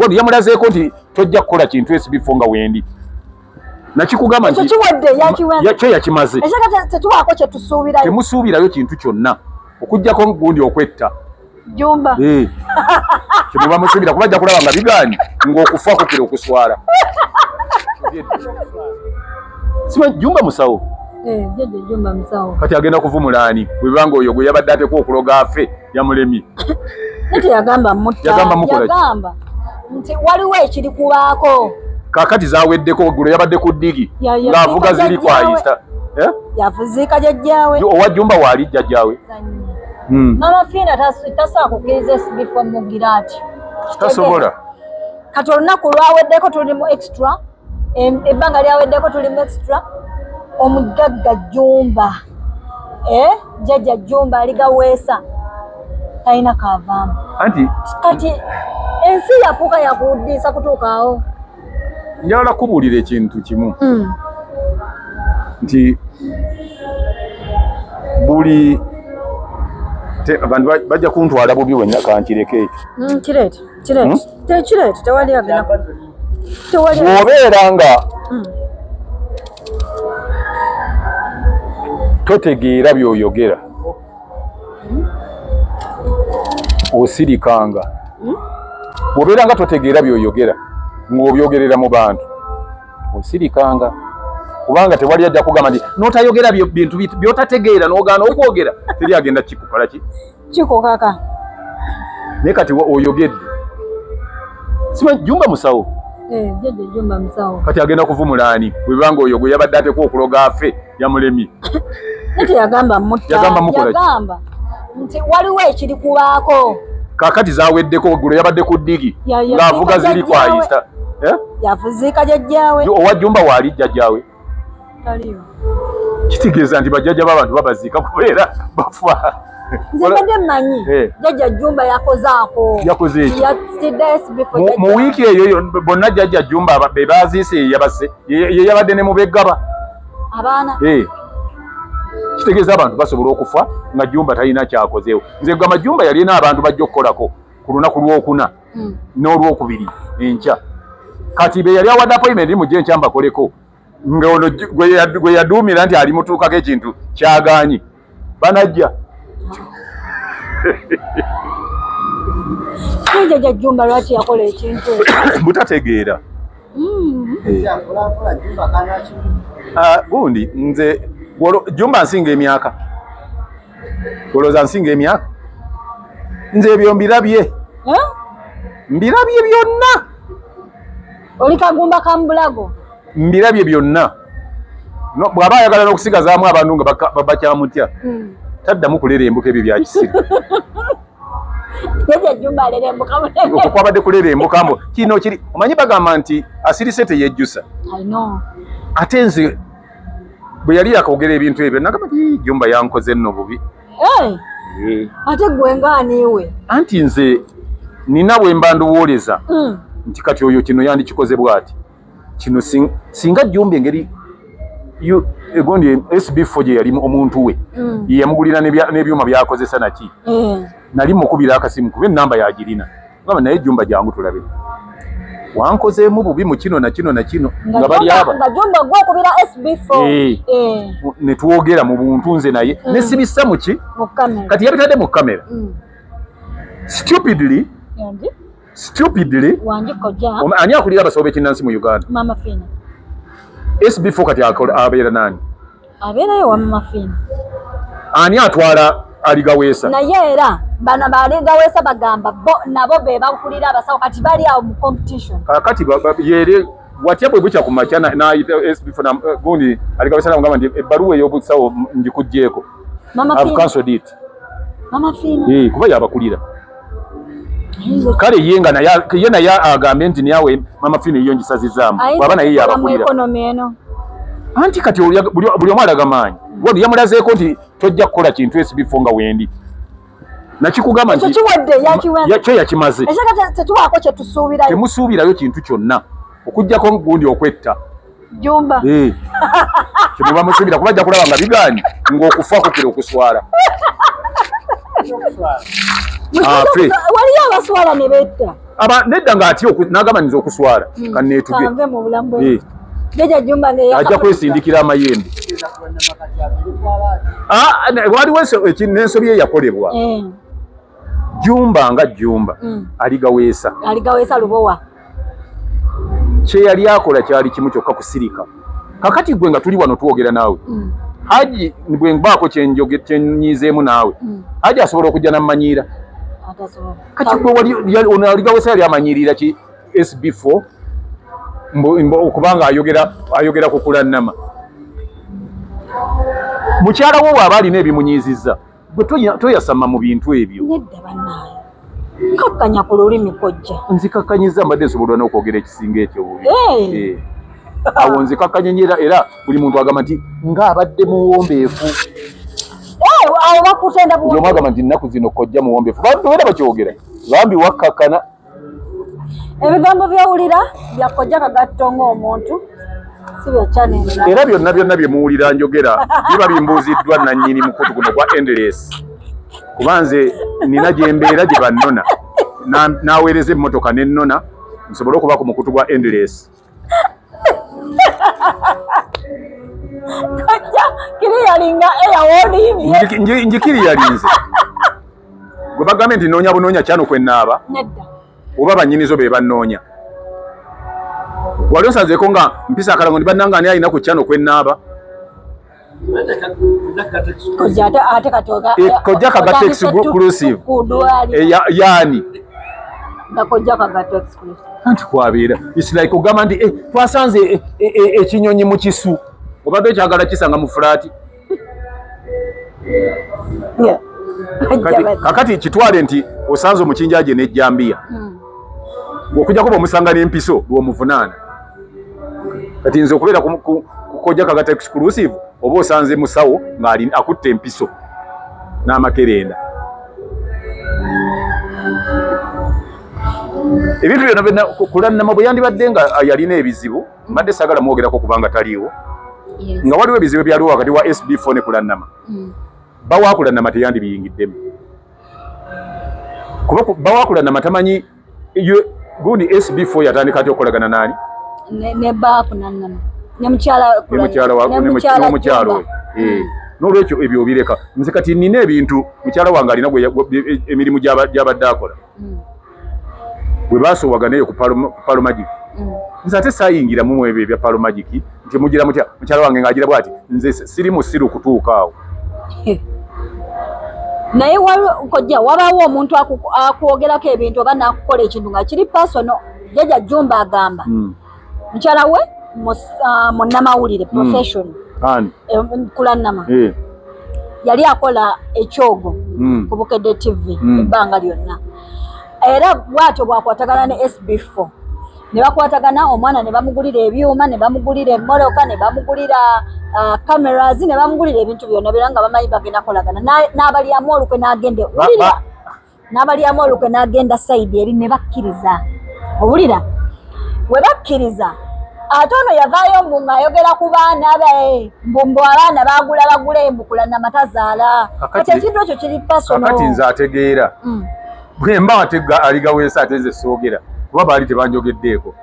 Wodi yamulazeeko nti tojja kukola kintu esibifo nga wendi. Nakikugamba nti yakyo yakimaze. Tetuwaako kye tusuubirayo. Temusuubirayo kintu kyonna okugjako gundi okwetta. Jumba. Kyemuba musuubira kuba ajja kulaba nga bigaanyi ng'okufa kukira okuswala. Simanyi Jumba musawo. Jeje Jumba musawo. Kati agenda kuvumulaani bwe banga oyo gwe yabadde ateeka okuloga afe yamulemye. Nti yagamba mutta. Yagamba nti waliwo ekiri kubaako. Kakati zaweddeko gulo yabadde ku ddigi ng'avuga ziri kwayisa. Yavuziika jjajjaawe. Owa Jumba waali jjajjaawe. Mama Fina tasobola kukkiriza esibifo mugira ati. Tasobola. Kati olunaku lwaweddeko tuli mu extra. Ebbanga lyaweddeko tuli mu extra. Omugagga Jumba. Jjajja Jumba aligaweesa. Talina kaavaamu. Anti kati ensi yafuuka yakuddiisa kutuukaawo. Njagala kubuulira ekintu kimu. Nti buli abantu bajja kuntwala bubi wenna kankireke ekyo. Kireete tewali agenda. Bw'obeera nga totegeera by'oyogera osirikanga. Bw'obeera nga totegeera by'oyogera ng'obyogerera mu bantu osirikanga. Kubanga tewali ajja kugamba nti n'otayogera bintu by'otategeera n'ogaana okwogera teri agenda kikukola ki? Kikukaka. Naye kati oyogedde. Simanyi Jumba musawo. Jeje Jumba musawo. Kati agenda kuvumulaani bwe banga oyo gwe yabadde ateeka okuloga afe yamulemye. Nti yagamba mutta. Yagamba nti waliwo ekiri kubaako. Kakati zaweddeko gulo yabadde ku ddigi ng'avuga ziri kwayisa. Yavuziika jjajjaawe. Owa Jumba waali jjajjaawe. Taliyo. Kitegeeza nti bajjajja b'abantu babaziika kubeera bafa. Nze mbadde mmanyi jjajja Jumba yakozaako. Yakoze eki? Yatidde esibifo jjajja. Mu wiiki eyo bonna jjajja Jumba be baaziise ye yabadde ne mu beggaba. Abaana. Kitegeeza abantu basobola okufa nga Jumba talina kyakozeewo. Nze gamba Jumba yalina abantu bajja okukolako ku lunaku lwokuna n'olwokubiri enkya. Kati be yali awadde appointment mu gye enkya mbakoleko ng'ono gwe yaduumira nti ali mutuukako ekintu kyagaanyi banajja. Jjajja Jumba lwaki yakola ekintu butategeera. Gundi nze Jumba nsinga emyaka. Olowooza nsinga emyaka? Nze ebyo mbirabye. Mbirabye byonna. Oli kagumba ka Mbulago? Mbirabye byonna. Bw'aba ayagala n'okusigazaamu abantu nga bakyamutya taddamu kulerembuka ebyo bya kisiru. Jjajja Jumba alerembuka mu okwo kwabadde kulerembuka mbo kino kiri omanyi bagamba nti asirise teyejjusa. I know. Ate nze bwe yali yakoogera ebintu ebyo nagamba nti Jumba yankoze nno bubi. Ate gwe ngaaniwe. Anti nze nina bwe mba nduwooleza nti kati oyo kino yandikikoze bw'ati. Kino singa Jumba engeri egondi SB4 gye yali omuntu we ye yamugulira n'ebyuma byakozesa naki nali mukubira akasimu kube ennamba yagirina ngamba naye Jumba jangu tulabe wankozeemu bubi mu kino na kino na kino nga bali aba nga Jumba gwe okubira SB4 ne twogera mu buntu nze naye ne sibissa mu ki kati yabitadde mu kamera stupidly ani akulira abasawo b'ekinnansi mu Uganda? Mama Fina. SB4 kati abeera nani? Abeerayo wa Mama Fina. Ani atwala aligaweesa? Naye era bano baligaweesa bagamba nabo be bakulira abasawo kati bali awo mu competition. Kati yere watya bwe bukya ku makya n'ayita SB4 na gundi aligaweesa namugamba nti ebbaluwa ey'obusawo ngikuggyeeko. Mama Fina. I've cancelled it. Mama Fina. Kuba yabakulira. Kale yenga naye agambe nti niyawe Mama Fina iyo ngisazizaamu bwaba naye yabakulira. Anti kati buli omu alaga maanyi. Wodi yamulazeeko nti tojja kukola kintu esibifo nga wendi. Nakikugamba nti yakyo yakimaze. Tetuwaako kye tusuubirayo. Temusuubirayo kintu kyonna okuggyako gundi okwetta. Jumba. Kyemuba musuubira kuba ajja kulaba nga bigaanyi ng'okufa kukira okuswala. Waliyo abaswala ne betta. aba nedda ng'atya n'agamanyiza okuswala kanneetuge kanve mu bulamu bwe Jjajja Jjumba ajja kwesindikira amayembe waliwo n'ensobi eyakolebwa Jjumba nga Jjumba aligaweesa lubowa kye yali akola kyali kimu kyokka kusirika kakati gwe nga tuli wano tuwogera naawe Haji bwe mbaako kyenyizeemu naawe Haji asobola okujja n'amanyiira kati gwe aligaweesa yali amanyiirira ki SB4 okubanga ayogera ku kulannama mukyala wo bw'aba alina ebimunyizizza gwe toyasama mu bintu ebyo nedda bannaayo kakkanya ku lulimi kojja nzikakkanyiza mbadde nsobolwa n'okwogera ekisinga ekyo bubi awo nzikakkanyenyera era buli muntu agamba nti ng'abadde muwombeefu awo bakutenda buwombeefu agamba nti nnaku zino kojja muwombeefu bantu era bakyogera bambi wakkakkana ebigambo by'owulira byakojja kagatto ng'omuntu si byokyanenera era byonna bye muwulira njogera biba bimbuuziddwa nannyini mukutu guno gwa Endless kuba nze nina gye mbeera gye bannona n'aweereza emmotoka n'ennona nsobole okuba ku mukutu gwa Endless kojja kiriyalinga eyawolimbye njikiriyalinze gwe bagambe nti noonya bunoonya kyano kwennaaba nedda oba bannyinizo be bannoonya wali osazeeko nga mpisa akalango ndi bannanga ani alina ku kyano kwennaaba kojja kagatta exclusive yaani anti kwabeera it's like ogamba nti twasanze ekinyonyi mu kisu obadde ekyagala kisanga mu fulaati kakati kitwale nti osanze omukinjaje n'ejjambiya okujjako bw'omusanga n'empiso lw'omuvunaana kati nze okubeera kukojja kagata exclusive oba osanze musawo ng'ali akutte empiso n'amakerenda ebintu byonna kulannama bwe yandibadde nga yalina ebizibu mbadde saagala mwogerako kubanga taliiwo nga waliwo ebizibu ebyaliwo wakati wa SB4 ne kulannama bawakulannama teyandibiyingiddemu kuba bawakulannama tamanyi gundi SB4 yatandika ati okolagana nani ne bapu nannama ne mukyala we n'olwekyo ebyo obireka nze kati nina ebintu mukyala wange alina emirimu gy'abadde akola bwe basoowaganeyo ku Palo Magic nze ate saayingiramu mu ebyo ebya Palo Magic nti mugira mutya mukyala wange ng'agira bw'ati nze siri musiru kutuuka awo naye kojja wabaawo omuntu akwogerako ebintu oba n'akukola ekintu nga kiri personal Jjajja Jjumba agamba mukyala we munnamawulire profession kulannama yali akola ekyogo ku Bukedde TV ebbanga lyonna era bw'atyo bwakwatagana ne SB4 ne bakwatagana omwana ne bamugulira ebyuma ne bamugulira emmoloka ne bamugulira cameras ne bamugulira ebintu byonna bera nga bamanyi bagenda kolagana n'abalyamu olukwe n'agenda owulira n'abalyamu olukwe n'agenda sayidi eri ne bakkiriza owulira we bakkiriza ate ono yavaayo mbu ng'ayogera ku baana be mbu abaana bagula embukula tazaala kati ekintu ekyo kiri personal kakati nze ategeera bwe mba atega aligaweesa ate nze soogera kuba baali tebanjogeddeeko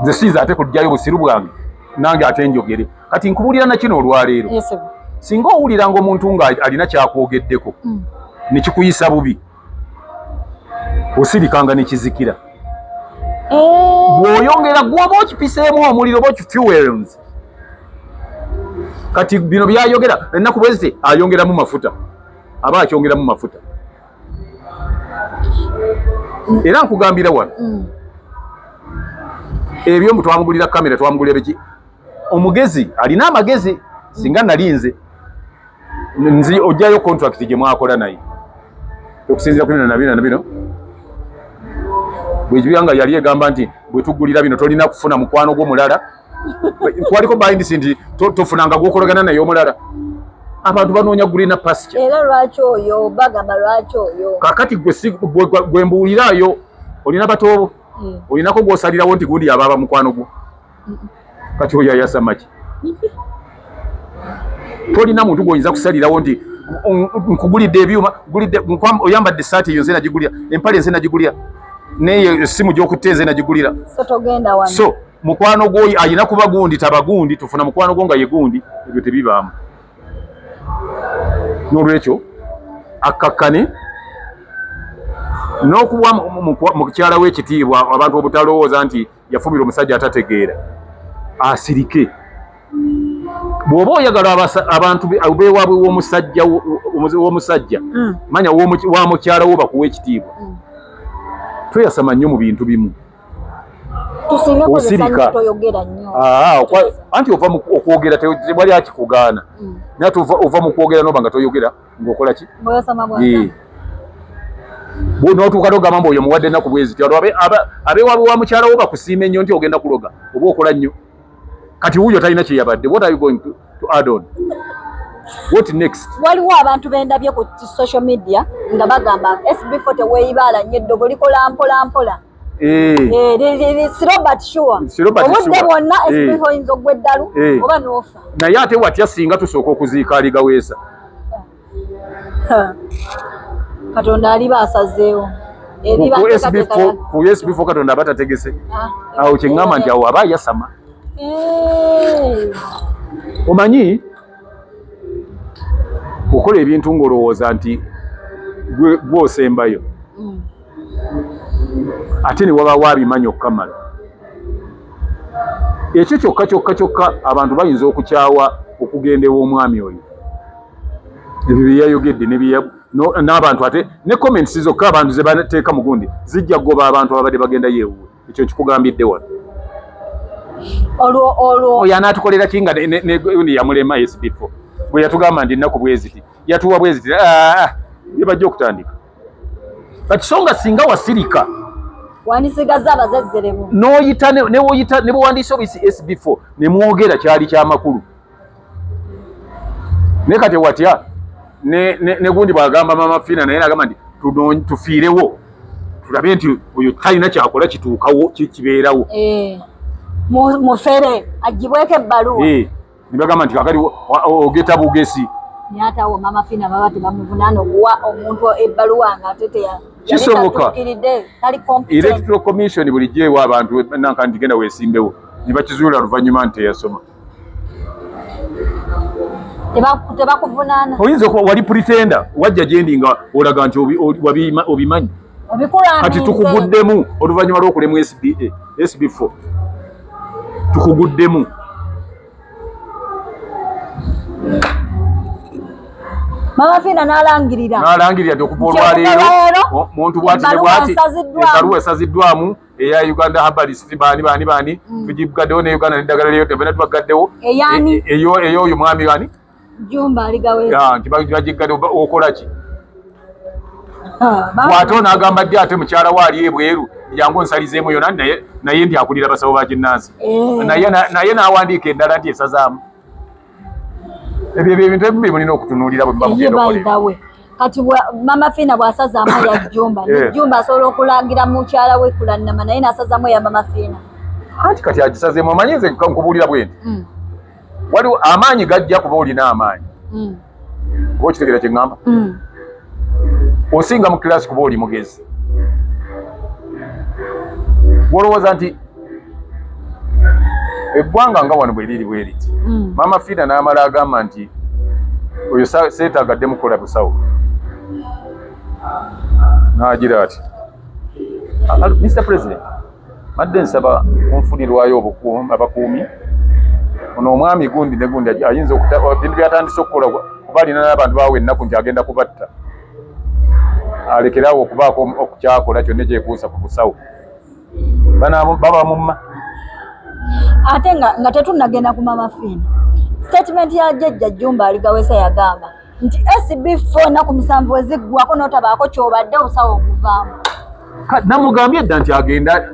nze sinza ate kujjayo busiru bwange nange ate njogere kati nkubulira na kino olwaleero singa owulira ng'omuntu nga alina kyakwogeddeko ne kikuyisa bubi osirikanga ne kizikira bw'oyongera gw'oba okipiseemu omuliro oba okifuels kati bino byayogera ennaku bwezite ayongeramu mafuta aba akyongeramu mafuta era nkugambira wano ebyo mbu twamugulira kamera twamugulira biki omugezi alina amagezi singa nalinze nzi ojjayo contract gye mwakola naye okusinzira ku bino na bino bwejubanga yali egamba nti bwe tugulira bino tolina kufuna mukwano gw'omulala kwaliko bayindisi nti tofunanga gwokolagana naye omulala abantu banoonya gulina pasture era lwaki oyo bagamba lwaki oyo kakati gwe mbuuliraayo olina batoobo olinako gw'osalirawo nti gundi yabaaba mukwano gwo kati oyo ayasa maki tolina muntu gw'oyinza kusalirawo nti nkugulidde ebyuma oyambadde essaati eyo nze nagigulira empale nze nagigulira ne simu gy'okuteeze nagigulira. So togenda wano. So mukwano gwo ayina kuba gundi tabagundi tufuna mukwano gwo nga ye gundi ebyo tebibaamu. N'olwekyo akakkane n'okuwa mukyala w'ekitiibwa abantu obutalowooza nti yafumira omusajja atategeera asirike. Bw'oba oyagala abantu beewaabwe w'omusajja manya wa mukyala wo bakuwa ekitiibwa. Toyasama nnyo mu bintu bimu. Osirika toyogera nnyo. Anti ova mu okwogera tewali akikugaana. Naye ova mu kwogera n'oba nga toyogera ng'okola ki? Oyasama bwa. N'otuuka n'ogamba mbu oyo muwadde ennaku bwezi ti abeewaabwe wa mukyala wo bakusiima ennyo nti ogenda kuloga oba okola nnyo. Kati wuuyo talina kye yabadde. What are you going to add on? What next? Waliwo abantu bendabye ku social media nga bagamba SB4 teweeyibaala nnyo eddogo likola mpola. Slow but sure. Obudde bwonna SB4 oyinza oggwa eddalu oba n'ofa. Naye ate watya singa tusooka okuziika aligaweesa. Katonda aliba asazeewo. Ku SB4 Katonda aba tategese. Awo kye ŋŋamba nti awo aba yasama. Omanyi okola ebintu ng'olowooza nti gw'osembayo ate ne wabaawo abimanyi okukamala. Ekyo kyokka abantu bayinza okukyawa okugenda ew'omwami oyo. Ebyo bye yayogedde n'abantu ate ne comments zokka abantu ze bateeka mu gundi zijja kugoba abantu ababadde bagenda yeewuwe. Ekyo nkikugambidde wano. Oyo anaatukolera kinga ne yamulema SB4 bwe yatugamba nti ennaku bweziti yatuwa bweziti ye bajja okutandika. Kati songa singa wasirika wanisigaza abazazzeremu n'oyita ne bwewandiisa obuyisi SB4 ne mwogera kyali ky'amakulu. Naye kati watya ne gundi bw'agamba Mama Fina naye n'agamba nti tufiirewo tulabe nti oyo talina kyakola kituukawo kibeerawo. Mufere agibweko ebbaluwa. Ne bagamba nti kakati ogeta bugesi. Naye ate awo Mama Fina baba tebamuvunaana okuwa omuntu ebbaluwa nga ate kisoboka. Electoral Commission bulijjo ewa abantu nanka nti genda weesimbewo ne bakizuula oluvannyuma nti teyasoma. Tebakuvunaana. Oyinza okuba wali pretender wajja gyendi nga olaga nti obimanyi. Kati tukuguddemu oluvannyuma lw'okulemu SB4 tukuguddemu. Mama Fina n'alangirira nti okuva olwaleero muntu bw'ati ebbaluwa esaziddwamu eya Uganda Herbalist baani tugigaddewo ne Uganda n'eddagala lyeyo tebena tubaggaddewo eyo oyo mwami wani Jumba aligaweesa nti bagigadde okola ki? Bw'ate n'agamba ddi ate mukyala we ali ebweru jangu nsalizeemu yonna naye nti akulira basawo ba ginnansi naye n'awandiika endala nti esazaamu. Ebyo ebintu ebimu mulina okutunuulira bwe muba mugenda okola. Kati Mama Fina bw'asazaamu ya Jumba Jumba asobola okulangira mukyala we kulannama naye n'asazaamu ya Mama Fina. Anti kati agisazeemu omanyi nze nkubuulira bwe nti waliwo amaanyi gajja kuba olina amaanyi. Oba okitegeera kye ŋŋamba? Osinga mu kilaasi kuba oli mugezi. Wolowooza nti eggwanga nga wano bwe liri bwe liti Mama Fina n'amala agamba nti oyo seetaagadde mukola busawo. N'agira ati Mr. President madde nsaba kunfunirwayo abakuumi ono omwami gundi ne gundi ayinza bintu byatandise okukola kuba alina n'abantu bawe ennaku nti agenda kubatta alekerawo okubaako okukyakola kyonna kyekuusa ku busawo baba mumma. Ate nga tetunnagenda ku Mama Fina statement ya Jjajja Jumba aligaweesa yagamba nti SB4 ennaku 7 eziggwako n'otabaako ky'obadde obusawo okuvaamu. Namugambye dda nti agenda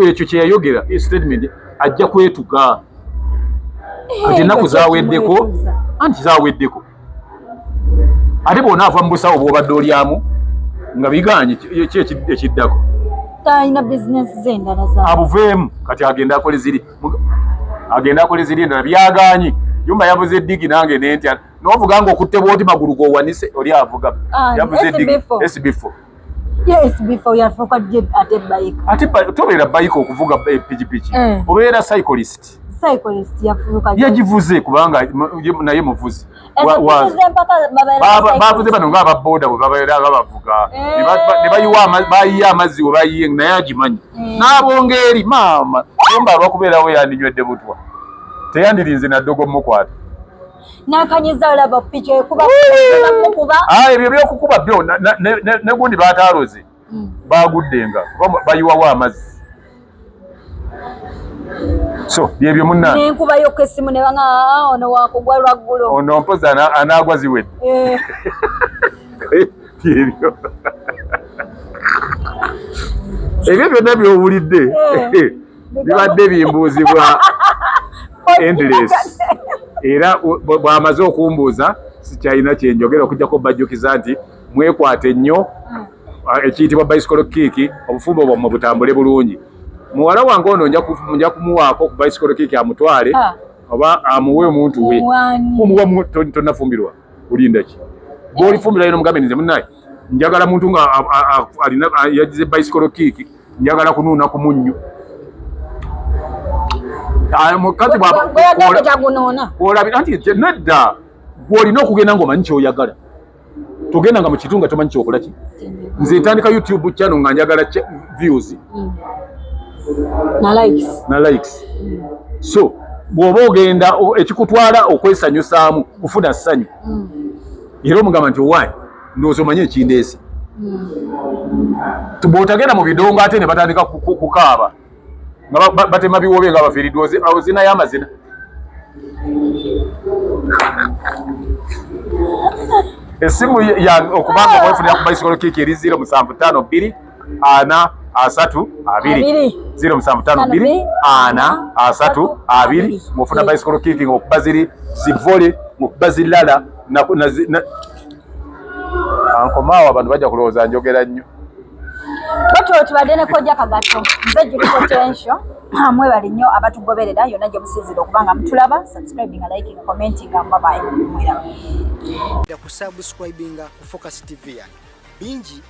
ekyo kye yayogera statement ajja kwetuga. Kati ennaku zaaweddeko anti zaaweddeko ate bw'onaava mu busawo bw'obadde olyamu nga biganye ki ekiddako. Talina bizinesi ze endala zaabwe abuveemu kati agenda akole ziri endala byaganye. Jumba yavuze eddigi nange nentya n'ovuga nga okutte bwoti magulu g'owanise oli avuga yavuze eddigi SB4 Yes, before you fuka ate bike. Ate tobera bike okuvuga pikipiki. Obeera cyclist. Cyclist yafuka. Yagivuze kubanga naye muvuzi. Bavuze bano ngaba boda bwe babeera bavuga. Ne bayiwa amazzi we bayiye naye agimanyi. N'abongeri maama. Yomba abakubeera we yandinywedde butwa. Teyandirinze na ddogo mukwata. Nakanyiza olaba piki kuba kuba. Ebyo byokukuba byo ne gundi baataloze. Baguddenga bayiwawo amazzi. So byebyo munna nenkuba yo kesimu ne banga ono wakugwa lwaggulo ono mpoza anagwa ziwedde byebyo ebyo byonna byowulidde bibadde bimbuuzibwa endless era bw'amaze okumbuuza sikyalina kyenjogera okujjako bajjukiza nti mwekwate nnyo ekiyitibwa bicycle kick obufumbo bwammwe butambule bulungi. Muwala wange ono nja kumuwaako ku bicycle kick amutwale oba amuwe omuntu we omuwa tonafumbirwa olinda ki bw'olifumbira yino mugambe nze munnaye njagala muntu nga alina yagize bicycle kick njagala kunuuna ku munnyo mukazi bw'olabira nti nedda bw'olina okugenda ng'omanyi kyoyagala togenda nga mu kitundu nga tomanyi kyokola ki nze ntandika YouTube channel nga njagala views na likes. So bw'oba ogenda ekikutwala okwesanyusaamu kufuna ssanyu era omugamba nti owaani ndowooza omanye ekindeese bw'otagenda mu bidongo ate ne batandika kukaaba nga batema biwobe nga bafiiriddwa ozinayo amazina essimu yange okubanga wefunira ku bicycle kick eri 0752 4 3 2 0752 4 3 2 mufuna bicycle kicking okuba ziri zivole okuba zilala ankomaawo abantu bajja kulowooza njogera nnyo batyo tubadde ne Kkojja Kagato nze Julie Potential mwebale nnyo abatugoberera yonna gye musinzira okubanga mutulaba subscribing liking commenting bye bye kusubscribinga ku Focus TV bingi